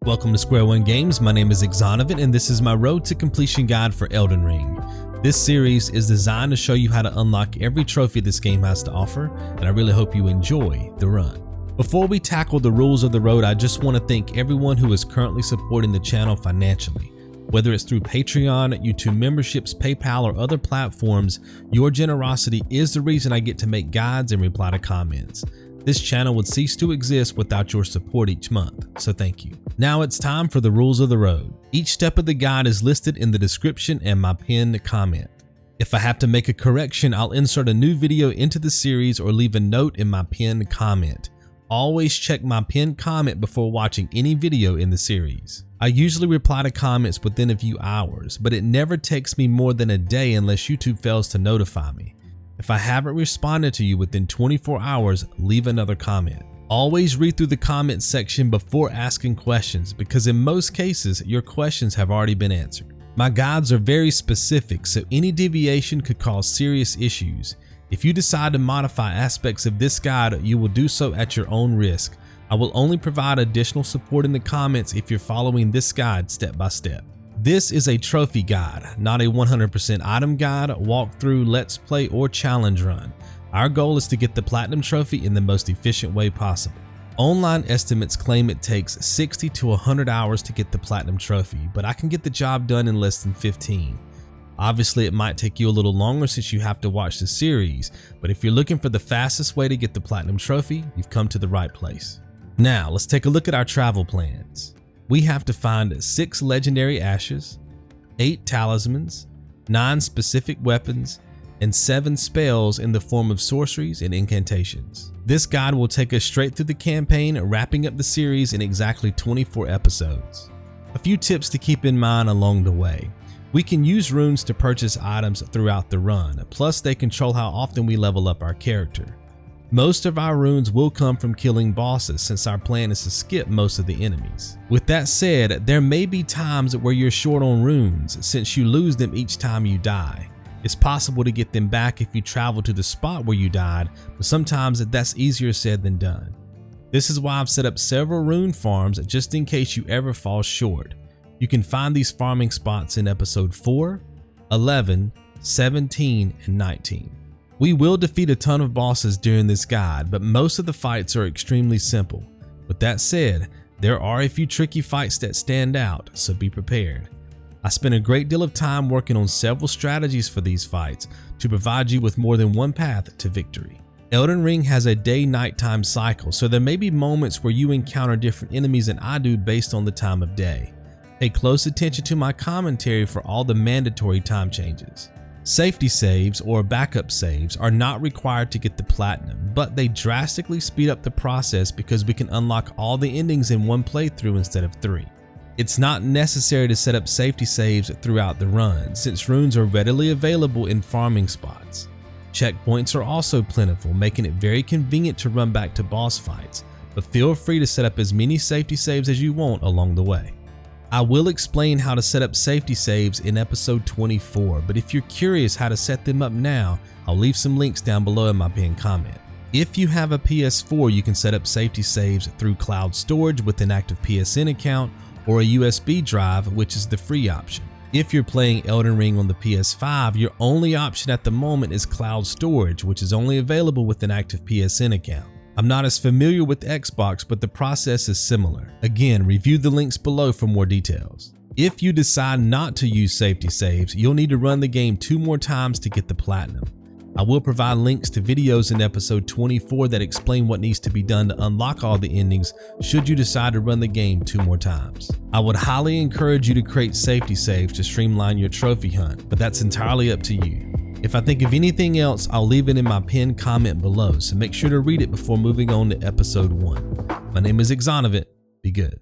Welcome to Square One Games. My name is Exonovan, and this is my road to completion guide for Elden Ring. This series is designed to show you how to unlock every trophy this game has to offer, and I really hope you enjoy the run. Before we tackle the rules of the road, I just want to thank everyone who is currently supporting the channel financially. Whether it's through Patreon, YouTube memberships, PayPal, or other platforms, your generosity is the reason I get to make guides and reply to comments. This channel would cease to exist without your support each month, so thank you. Now it's time for the rules of the road. Each step of the guide is listed in the description and my pinned comment. If I have to make a correction, I'll insert a new video into the series or leave a note in my pinned comment. Always check my pinned comment before watching any video in the series. I usually reply to comments within a few hours, but it never takes me more than a day unless YouTube fails to notify me. If I haven't responded to you within 24 hours, leave another comment. Always read through the comments section before asking questions, because in most cases, your questions have already been answered. My guides are very specific, so any deviation could cause serious issues. If you decide to modify aspects of this guide, you will do so at your own risk. I will only provide additional support in the comments if you're following this guide step by step. This is a trophy guide, not a 100% item guide, walkthrough, let's play, or challenge run. Our goal is to get the platinum trophy in the most efficient way possible. Online estimates claim it takes 60 to 100 hours to get the platinum trophy, but I can get the job done in less than 15. Obviously, it might take you a little longer since you have to watch the series, but if you're looking for the fastest way to get the platinum trophy, you've come to the right place. Now, let's take a look at our travel plans. We have to find 6 legendary ashes, 8 talismans, 9 specific weapons, and 7 spells in the form of sorceries and incantations. This guide will take us straight through the campaign, wrapping up the series in exactly 24 episodes. A few tips to keep in mind along the way. We can use runes to purchase items throughout the run, plus they control how often we level up our character. Most of our runes will come from killing bosses, since our plan is to skip most of the enemies. With that said, there may be times where you're short on runes, since you lose them each time you die. It's possible to get them back if you travel to the spot where you died, but sometimes that's easier said than done. This is why I've set up several rune farms just in case you ever fall short. You can find these farming spots in episode 4, 11, 17, and 19. We will defeat a ton of bosses during this guide, but most of the fights are extremely simple. With that said, there are a few tricky fights that stand out, so be prepared. I spent a great deal of time working on several strategies for these fights to provide you with more than one path to victory. Elden Ring has a day-nighttime cycle, so there may be moments where you encounter different enemies than I do based on the time of day. Pay close attention to my commentary for all the mandatory time changes. Safety saves or backup saves are not required to get the platinum, but they drastically speed up the process because we can unlock all the endings in one playthrough instead of 3. It's not necessary to set up safety saves throughout the run, since runes are readily available in farming spots. Checkpoints are also plentiful, making it very convenient to run back to boss fights, but feel free to set up as many safety saves as you want along the way. I will explain how to set up safety saves in episode 24, but if you're curious how to set them up now, I'll leave some links down below in my pinned comment. If you have a PS4, you can set up safety saves through cloud storage with an active PSN account or a USB drive, which is the free option. If you're playing Elden Ring on the PS5, your only option at the moment is cloud storage, which is only available with an active PSN account. I'm not as familiar with Xbox, but the process is similar. Again, review the links below for more details. If you decide not to use safety saves, you'll need to run the game 2 more times to get the platinum. I will provide links to videos in episode 24 that explain what needs to be done to unlock all the endings should you decide to run the game 2 more times. I would highly encourage you to create safety saves to streamline your trophy hunt, but that's entirely up to you. If I think of anything else, I'll leave it in my pinned comment below, so make sure to read it before moving on to episode 1. My name is Exonovan. Be good.